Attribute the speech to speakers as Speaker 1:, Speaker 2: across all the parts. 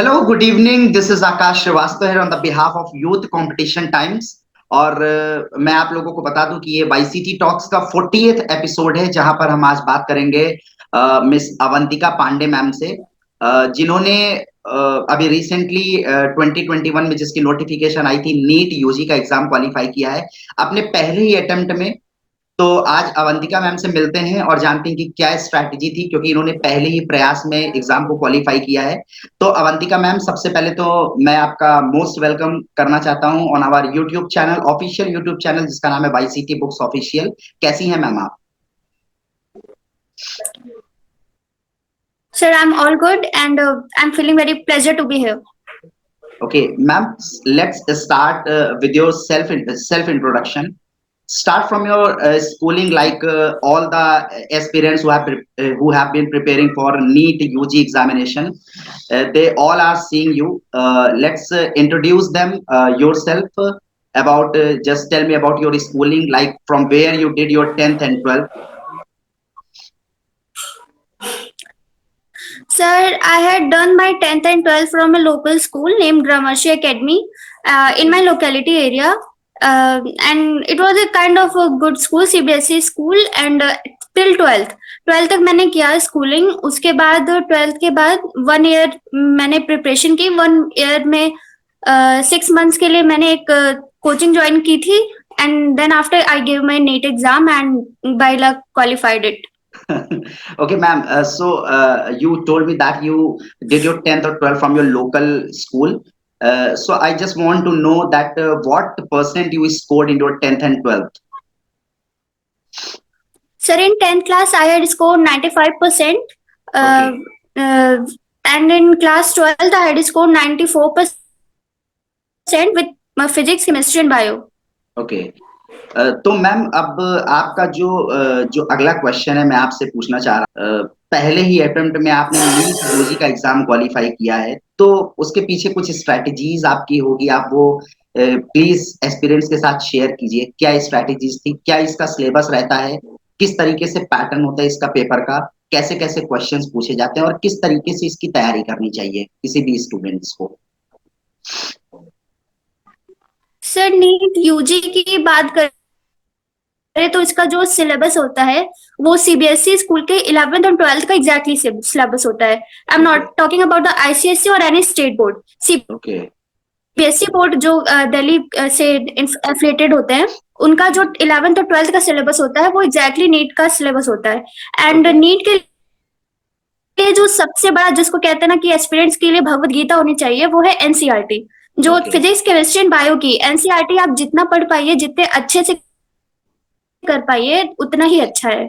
Speaker 1: Hello, good evening. This is Akash Srivastava here on the behalf of Youth Competition Times. और मैं आप लोगों को बता दूं कि ये YCT टॉक्स का 40th एपिसोड है, जहां पर हम आज बात करेंगे मिस अवंतिका पांडे मैम से, जिन्होंने अभी रिसेंटली 2021 में जिसकी नोटिफिकेशन आई थी, नीट यूजी का एग्जाम क्वालिफाई किया है अपने पहले ही अटेम्प्ट में। तो आज अवंतिका मैम से मिलते हैं और जानते हैं कि क्या स्ट्रैटेजी थी, क्योंकि इन्होंने पहले ही प्रयास में एग्जाम को क्वालिफाई किया है। तो अवंतिका मैम, सबसे पहले तो मैं आपका मोस्ट वेलकम करना चाहता हूं on our YouTube channel, official YouTube channel जिसका नाम है YCT बुक्स ऑफिशियल। कैसी हैं मैम आप?
Speaker 2: Sir, I'm all good and I'm feeling very pleasure to be here.
Speaker 1: Okay, ma'am, let's start with your self introduction. Start from your schooling, like all the aspirants who have been preparing for NEET UG examination. They all are seeing you. Let's introduce them yourself. About just tell me about your schooling, like from where you did your 10th and 12th.
Speaker 2: Sir, I had done my 10th and 12th from a local school named Gramarshi Academy in my locality area. And it was a kind of a good school, CBSE school, and till 12th. 12th तक मैंने किया schooling. उसके बाद 12th के बाद 1 year मैंने preparation की। 1 year में 6 मंथ्स के लिए मैंने एक कोचिंग ज्वाइन की थी, and then after I gave my NEET exam and by luck qualified it.
Speaker 1: Okay, ma'am. So you told me that you did your 10th or 12th from your local school. So I just want to know that what percent you scored in your 10th and 12th.
Speaker 2: Sir, in 10th class, I had scored 95%.
Speaker 1: Okay.
Speaker 2: And in class 12th, I had scored 94% with physics, chemistry, and bio.
Speaker 1: Okay. तो ma'am, अब आपका जो अगला question है मैं आपसे पूछना चाह रहा, पहले ही अटेम्प्ट में आपने नीट यूजी का एग्जाम क्वालिफाई किया है, तो उसके पीछे कुछ स्ट्रैटेजीज आपकी होगी, आप वो प्लीज एस्पिरेंट्स के साथ शेयर कीजिए। क्या स्ट्रैटेजीज थी, क्या इसका सिलेबस रहता है, किस तरीके से पैटर्न होता है इसका पेपर का, कैसे कैसे क्वेश्चंस पूछे जाते हैं और किस तरीके से इसकी तैयारी करनी चाहिए किसी भी स्टूडेंट्स को?
Speaker 2: सर, नीट यूजी की बात करें तो इसका जो सिलेबस होता है वो सीबीएसई स्कूल के 11th और 12th का एग्जैक्टली सिलेबस होता है। I am not talking about the ICSE और any state board. CBSE board जो दिल्ली से एफिलिएटेड होते हैं, उनका जो 11th और 12th का सिलेबस होता है वो एग्जैक्टली नीट का सिलेबस होता है। एंड नीट के लिए जो सबसे बड़ा, जिसको कहते हैं ना कि एस्पिरेंट्स के लिए भगवत गीता होनी चाहिए, वो है एनसीईआरटी। जो फिजिक्स, केमिस्ट्री एंड बायो की एनसीईआरटी आप जितना पढ़ पाइए, जितने अच्छे से कर पाइए, उतना ही अच्छा है।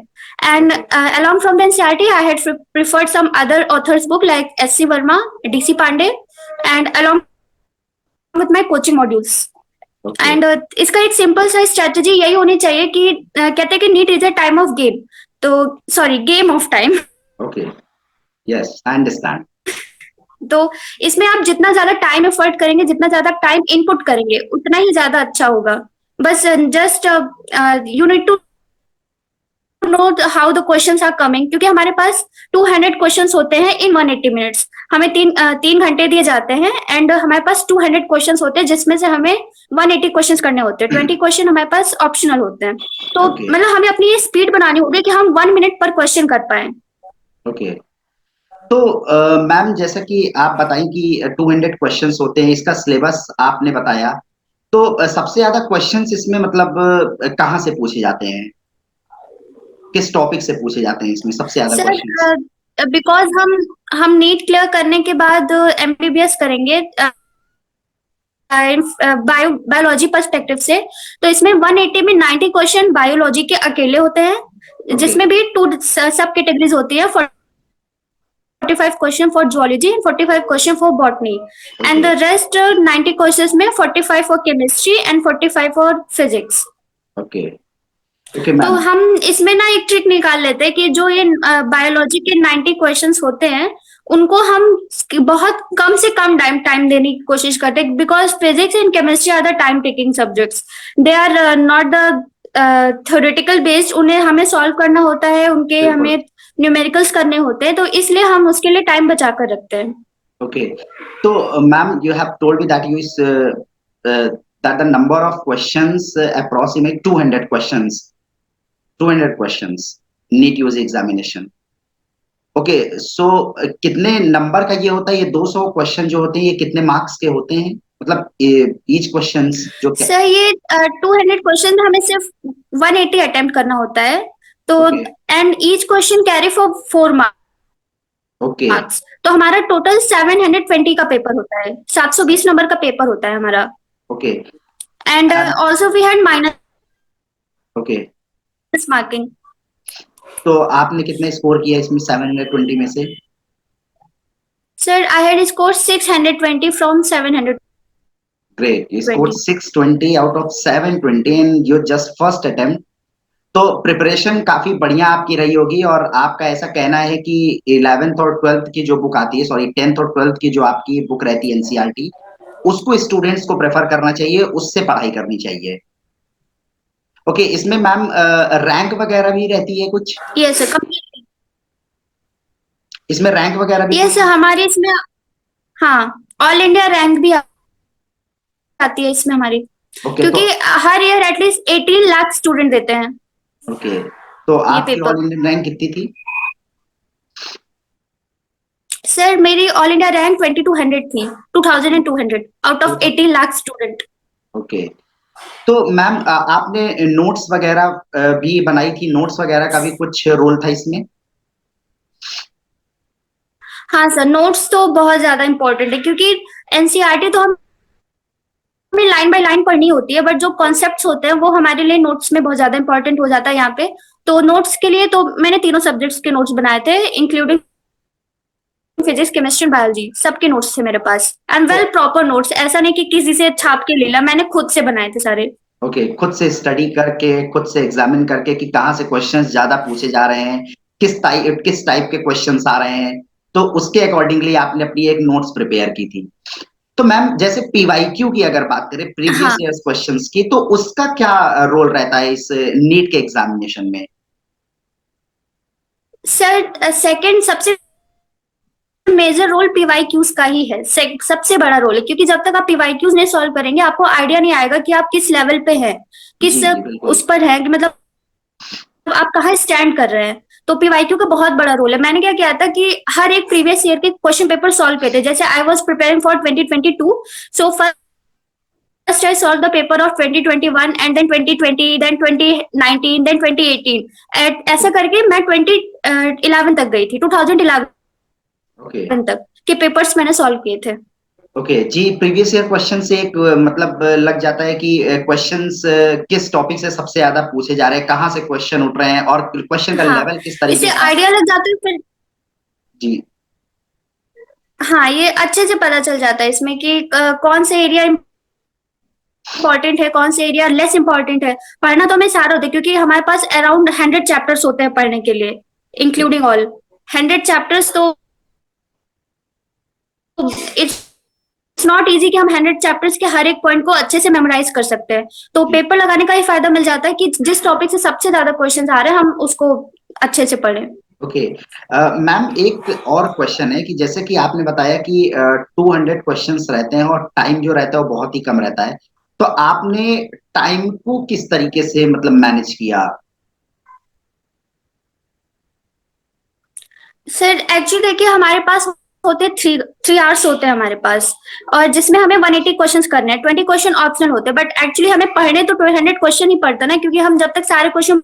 Speaker 2: And along from the NCERT, I had preferred some other authors book like SC Verma, DC Pandey, and along with my coaching modules. And इसका एक सिंपल सा स्ट्रेटजी यही होनी चाहिए कि कहते हैं कि NEET is a time of game, तो sorry, game of time.
Speaker 1: Okay, yes, I understand.
Speaker 2: तो इसमें आप जितना ज्यादा टाइम एफर्ट करेंगे, जितना ज्यादा टाइम इनपुट करेंगे, उतना ही ज्यादा अच्छा होगा। बस just you need to know how the questions are coming, क्योंकि हमारे पास 200 क्वेश्चंस होते हैं इन 180 मिनट्स। हमें 3 घंटे दिए जाते हैं एंड हमारे पास 200 क्वेश्चंस होते हैं, जिसमें से हमें 180 क्वेश्चंस करने होते हैं। 20 क्वेश्चन हमारे पास ऑप्शनल होते हैं। तो मतलब हमें अपनी ये स्पीड बनानी होगी कि हम 1 मिनट पर क्वेश्चन कर पाए।
Speaker 1: ओके, तो मैम, जैसा कि आप बताएं कि 200 क्वेश्चंस होते हैं, इसका सिलेबस आपने बताया, तो सबसे ज्यादा क्वेश्चंस इसमें मतलब कहाँ से पूछे जाते हैं, किस टॉपिक से पूछे जाते हैं इसमें सबसे ज्यादा क्वेश्चंस?
Speaker 2: बिकॉज हम नीट क्लियर करने के बाद एमबीबीएस करेंगे बायोलॉजी पर्सपेक्टिव से, तो इसमें 180 में 90 क्वेश्चन बायोलॉजी के अकेले होते हैं, जिसमें भी 2 सब कैटेगरीज होती है। 45 question for zoology and 45 question for botany, and the rest 90 questions में 45 for chemistry and 45 for physics.
Speaker 1: Okay,
Speaker 2: तो हम इसमें ना एक ट्रिक निकाल लेते हैं कि जो ये बायोलॉजी के 90 क्वेश्चंस होते हैं, उनको हम बहुत कम से कम टाइम देने की कोशिश करते हैं, because physics and chemistry are the time taking subjects. They are not the theoretical based. उन्हें हमें सॉल्व करना होता है, उनके हमें न्यूमेरिकल्स करने होते हैं, तो इसलिए हम उसके लिए टाइम बचा कर रखते हैं।
Speaker 1: Okay. So, ma'am, you have told me that that the number of questions approximate 200 questions. 200 questions. NEET UG examination. Okay so कितने नंबर का ये होता है, ये 200 क्वेश्चन जो होते हैं ये कितने मार्क्स के होते हैं, मतलब ईच क्वेश्चंस जो क्या?
Speaker 2: सर ये 200 क्वेश्चन हमें सिर्फ 180 अटेम्प्ट करना होता है, तो
Speaker 1: okay
Speaker 2: and each question carry for 4
Speaker 1: okay
Speaker 2: marks. तो हमारा टोटल 720 का पेपर होता है, 720 नंबर का पेपर होता है हमारा।
Speaker 1: Okay
Speaker 2: and also we had minus
Speaker 1: okay
Speaker 2: marking.
Speaker 1: तो आपने कितने स्कोर किया इसमें 720 में से?
Speaker 2: Sir I had score 620 from 720।
Speaker 1: Great, you scored 620 out of 720 in your just first attempt. तो प्रिपरेशन काफी बढ़िया आपकी रही होगी, और आपका ऐसा कहना है कि 11th और 12th की जो बुक आती है, सॉरी 10th और 12th की जो आपकी बुक रहती है एनसीईआरटी, उसको स्टूडेंट्स को प्रेफर करना चाहिए, उससे पढ़ाई करनी चाहिए। ओके, इसमें मैम रैंक वगैरह भी रहती है कुछ?
Speaker 2: Yes sir, completely.
Speaker 1: इसमें रैंक वगैरह भी?
Speaker 2: यस सर, हमारे इसमें हाँ ऑल इंडिया रैंक भी आती है इसमें हमारी,
Speaker 1: ओके तो
Speaker 2: क्योंकि हर ईयर एटलीस्ट 18 लाख स्टूडेंट देते हैं
Speaker 1: ओके तो
Speaker 2: ये
Speaker 1: आपकी
Speaker 2: पेपर।
Speaker 1: ऑल इंडियन रैंक कितनी थी?
Speaker 2: सर मेरी ऑल इंडिया रैंक 2200 थी, 2200 out of 18 lakh student.
Speaker 1: Okay तो मैम आपने नोट्स वगैरह भी बनाई थी, नोट्स वगैरह का भी कुछ रोल था इसमें?
Speaker 2: हाँ सर, नोट्स तो बहुत ज्यादा इंपॉर्टेंट है, क्योंकि एनसीईआरटी तो हमें लाइन बाय लाइन पढ़नी होती है, बट जो कॉन्सेप्ट्स होते हैं वो हमारे लिए नोट्स में बहुत ज्यादा इंपॉर्टेंट हो जाता है यहाँ पे। तो नोट्स के लिए तो मैंने तीनों सब्जेक्ट्स के नोट्स बनाए थे, इंक्लूडिंग फिजिक्स, केमिस्ट्री, बायोलॉजी, सबके नोट्स थे मेरे पास। एंड वेल प्रॉपर नोट्स, ऐसा नहीं कि किसी से छाप के ले ला, मैंने खुद से बनाए थे सारे।
Speaker 1: ओके, खुद से स्टडी करके, खुद से एग्जामिन करके कि कहाँ से क्वेश्चंस ज्यादा पूछे जा रहे हैं, किस टाइप के क्वेश्चंस आ रहे हैं, तो उसके अकॉर्डिंगली आपने अपनी एक नोट्स प्रिपेयर की थी। तो मैम जैसे पीवाईक्यू की अगर बात करें, प्रीवियस
Speaker 2: हाँ
Speaker 1: ईयर्स क्वेश्चंस की, तो उसका क्या रोल रहता है इस नीट के एग्जामिनेशन में?
Speaker 2: सर, सेकंड सबसे मेजर रोल पीवाईक्यूज का ही है, सबसे बड़ा रोल है, क्योंकि जब तक आप पीवाईक्यूज नहीं सॉल्व करेंगे आपको आइडिया नहीं आएगा कि आप किस लेवल पे हैं, किस
Speaker 1: जी जी बिल्कुल।
Speaker 2: उस पर है, कि मतलब आप कहाँ स्टैंड कर रहे हैं। तो पीवाईक्यू का बहुत बड़ा रोल है। मैंने क्या किया था कि हर एक प्रीवियस ईयर के क्वेश्चन पेपर सॉल्व किए थे। जैसे I was preparing for 2022, so first I solved the paper of 2021 and then 2020, then 2019, then 2018। ऐसा करके मैं 2011 तक गई थी, 2011
Speaker 1: ओके
Speaker 2: तक के पेपर्स मैंने सॉल्व किए थे।
Speaker 1: ओके जी, प्रीवियस ईयर क्वेश्चन से एक मतलब लग जाता है कि क्वेश्चंस किस टॉपिक से सबसे ज्यादा पूछे जा रहे हैं, कहाँ से क्वेश्चन उठ रहे हैं, और क्वेश्चन का
Speaker 2: हाँ,
Speaker 1: लेवल किस
Speaker 2: इससे
Speaker 1: तरीके का है।
Speaker 2: आइडिया लग जाता है फिर।
Speaker 1: जी
Speaker 2: हाँ, ये अच्छे से पता चल जाता है इसमें कि कौन से एरिया इंपॉर्टेंट है, कौन से एरिया लेस इंपॉर्टेंट है। पढ़ना तो हमें सारा होता है, क्योंकि हमारे पास अराउंड 100 चैप्टर्स होते हैं पढ़ने के लिए, इंक्लूडिंग ऑल 100 चैप्टर्स। तो इट्स नॉट इजी कि हम 100 चैप्टर्स के हर एक पॉइंट को अच्छे से मेमोराइज कर सकते हैं। तो
Speaker 1: जी
Speaker 2: पेपर लगाने का ही फायदा मिल जाता है कि जिस टॉपिक से सबसे ज्यादा क्वेश्चन आ रहे हैं हम उसको अच्छे से पढ़ें।
Speaker 1: ओके मैम, एक और क्वेश्चन है कि जैसे कि आपने बताया कि 200 क्वेश्चंस रहते हैं और टाइम जो रहता है वो बहुत ही कम रहता है, तो आपने टाइम को किस तरीके से मतलब मैनेज किया?
Speaker 2: सर एक्चुअली देखिए, हमारे पास होते 3 3 आवर्स होते हैं हमारे पास, और जिसमें हमें 180 क्वेश्चन करने हैं, 20 क्वेश्चन ऑप्शनल होते हैं, बट एक्चुअली हमें पढ़ने तो 200 क्वेश्चन ही पड़ता ना, क्योंकि हम जब तक सारे क्वेश्चन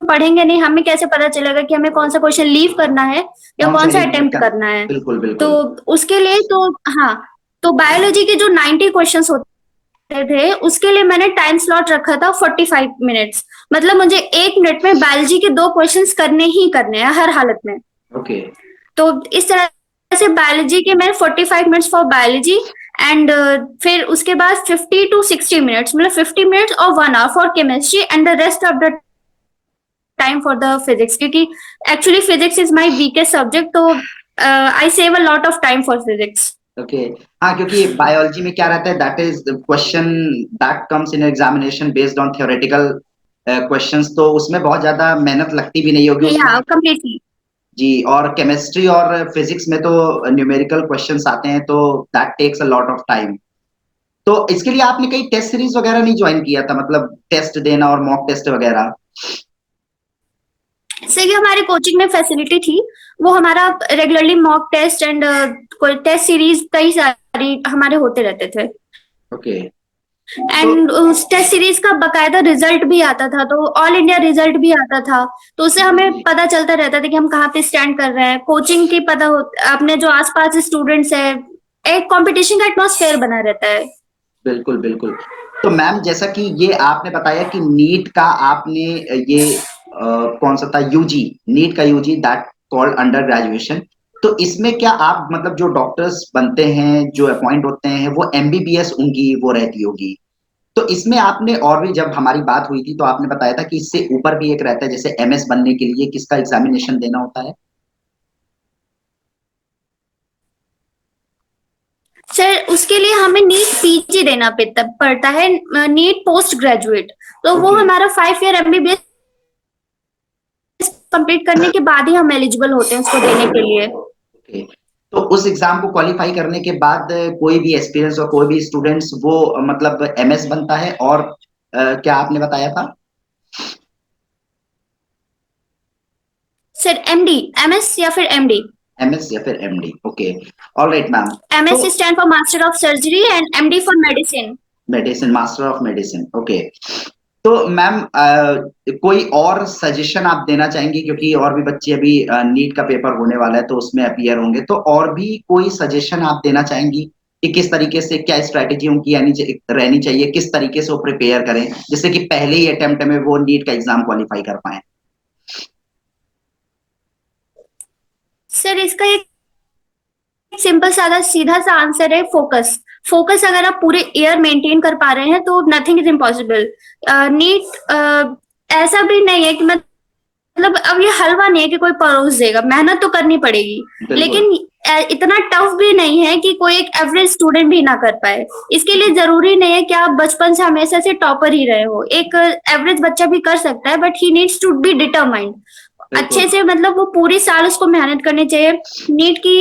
Speaker 2: पढ़ेंगे नहीं हमें कैसे पता चलेगा कि हमें कौन सा क्वेश्चन लीव करना है या
Speaker 1: कौन सा
Speaker 2: कौन सा
Speaker 1: इग्नोर
Speaker 2: अटेम्प्ट
Speaker 1: कर?
Speaker 2: करना है।
Speaker 1: बिल्कुल
Speaker 2: तो
Speaker 1: बिल्कुल।
Speaker 2: उसके लिए तो हाँ, तो बायोलॉजी के जो 90 क्वेश्चन होते थे उसके लिए मैंने टाइम स्लॉट रखा था 45 मिनट्स। मतलब मुझे 1 मिनट में बायोलॉजी के 2 क्वेश्चन करने ही करने हैं हर हालत में।
Speaker 1: ओके
Speaker 2: तो इस तरह से बायोलॉजी के मैंने 45 मिनट्स फॉर बायोलॉजी, एंड फिर उसके बाद 50 to 60 मिनट्स, मतलब 50 मिनट्स और 1 hour for chemistry, and the rest of the time for the physics, क्योंकि actually physics is my weakest subject. तो I save a lot of time for physics.
Speaker 1: Okay हाँ, क्योंकि biology में क्या रहता है, that is question that comes in examination based on theoretical questions, तो उसमें बहुत ज्यादा मेहनत लगती भी नहीं होगी उसमें।
Speaker 2: या कंप्लीटली।
Speaker 1: जी, और केमिस्ट्री और फिजिक्स में तो न्यूमेरिकल क्वेश्चंस आते हैं, तो that takes a lot of time. तो इसके लिए आपने कई टेस्ट सीरीज वगैरह नहीं ज्वाइन किया था, मतलब टेस्ट देना और मॉक टेस्ट वगैरह?
Speaker 2: से कि हमारी कोचिंग में फैसिलिटी थी, वो हमारा रेगुलरली मॉक टेस्ट एंड कोई टेस्ट सीरीज कई सारी हमारे होते रहते थे।
Speaker 1: ओके। तो
Speaker 2: एंड उस टेस्ट सीरीज का बकायदा रिजल्ट भी आता था, तो ऑल इंडिया रिजल्ट भी आता था। तो उससे हमें पता चलता रहता था कि हम कहाँ पे स्टैंड कर रहे हैं, कोचिंग की पता हो, अपने जो आसपास स्टूडेंट्स है, एक कंपटीशन का एटमॉस्फेयर बना रहता है।
Speaker 1: बिल्कुल, बिल्कुल। तो मैम, जैसा कि ये आपने बताया कि नीट का आपने ये कौन सा था, यूजी, नीट का UG, that called under graduation. तो इसमें क्या आप मतलब जो डॉक्टर्स बनते हैं, जो अपॉइंट होते हैं, वो एमबीबीएस उनकी वो रहती होगी? तो इसमें आपने और भी, जब हमारी बात हुई थी तो आपने बताया था कि इससे ऊपर भी एक रहता है, जैसे एमएस बनने के लिए किसका एग्जामिनेशन देना होता है?
Speaker 2: सर उसके लिए हमें नीट पीजी देना पड़ता है, नीट पोस्ट ग्रेजुएट। तो वो
Speaker 1: ओके,
Speaker 2: हमारा 5 ईयर एमबीबीएस कंप्लीट करने के बाद ही हम एलिजिबल होते हैं उसको देने के लिए।
Speaker 1: ओके। तो उस एग्जाम को क्वालिफाई करने के बाद कोई भी एक्सपीरियंस और कोई भी स्टूडेंट्स वो मतलब एमएस बनता है, और क्या आपने बताया था?
Speaker 2: सर एमडी, एमएस या फिर एमडी।
Speaker 1: एमएस या फिर एमडी, ओके। Alright ma'am. तो
Speaker 2: MS stand for master of surgery and MD for medicine.
Speaker 1: Medicine, master of medicine, okay. तो मैम, कोई और सजेशन आप देना चाहेंगी, क्योंकि और भी बच्चे अभी नीट का पेपर होने वाला है तो उसमें अपीयर होंगे, तो और भी कोई सजेशन आप देना चाहेंगी कि किस तरीके से, क्या स्ट्रैटेजी उनकी रहनी चाहिए, किस तरीके से वो प्रिपेयर करें, जिससे कि पहले ही अटेम्प्ट में वो नीट का एग्जाम क्वालिफाई कर पाए?
Speaker 2: सर इसका एक सिंपल सादा सीधा सा आंसर है, फोकस। फोकस अगर आप पूरे ईयर मेंटेन कर पा रहे हैं तो नथिंग इज इम्पॉसिबल। नीट ऐसा भी नहीं है कि मतलब अब ये हलवा नहीं है कि कोई परोस देगा, मेहनत तो करनी पड़ेगी।
Speaker 1: बिल्कुल,
Speaker 2: लेकिन इतना टफ भी नहीं है कि कोई एक एवरेज स्टूडेंट भी ना कर पाए। इसके लिए जरूरी नहीं है कि आप बचपन से हमेशा से टॉपर ही रहे हो, एक एवरेज बच्चा भी कर सकता है, but he needs to be determined. अच्छे
Speaker 1: बिल्कुल।
Speaker 2: से मतलब वो पूरी साल उसको मेहनत करनी चाहिए। नीट की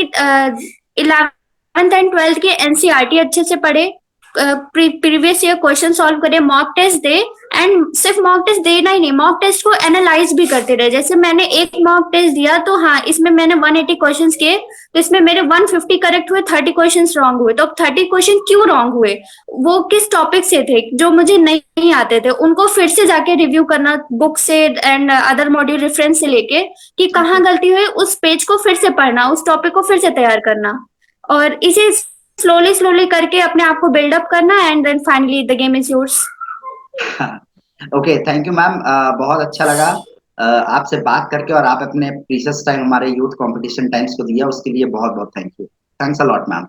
Speaker 2: 11th एंड 12th की एनसीईआरटी अच्छे से पढ़े, प्रीवियस ईयर क्वेश्चन सॉल्व करे, मॉक टेस्ट दे। एंड सिर्फ मॉक टेस्ट देना ही नहीं, मॉक टेस्ट को एनालाइज भी करते रहे। जैसे मैंने एक मॉक टेस्ट दिया तो हाँ, इसमें मैंने 180 क्वेश्चंस किए, तो इसमें मेरे 150 करेक्ट हुए, 30 क्वेश्चंस रॉन्ग हुए। तो अब 30 क्वेश्चन क्यों रॉन्ग हुए, वो किस टॉपिक से थे जो मुझे नहीं आते थे, उनको फिर से जाके रिव्यू करना बुक से एंड अदर मॉड्यूल रेफरेंस से लेके, कि कहाँ
Speaker 1: बिल्कुल।
Speaker 2: गलती हुई, उस पेज को फिर से पढ़ना, उस टॉपिक को फिर से तैयार करना। और इसे स्लोली स्लोली करके अपने आप को बिल्डअप करना, and then finally the game is yours.
Speaker 1: Okay, thank you ma'am, बहुत अच्छा लगा आपसे बात करके, और आप अपने प्रीशियस टाइम हमारे यूथ कंपटीशन टाइम्स को दिया, उसके लिए बहुत बहुत thank you. Thanks a lot ma'am.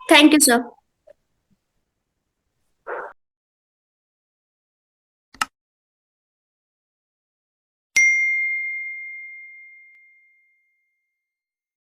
Speaker 2: Thank you sir.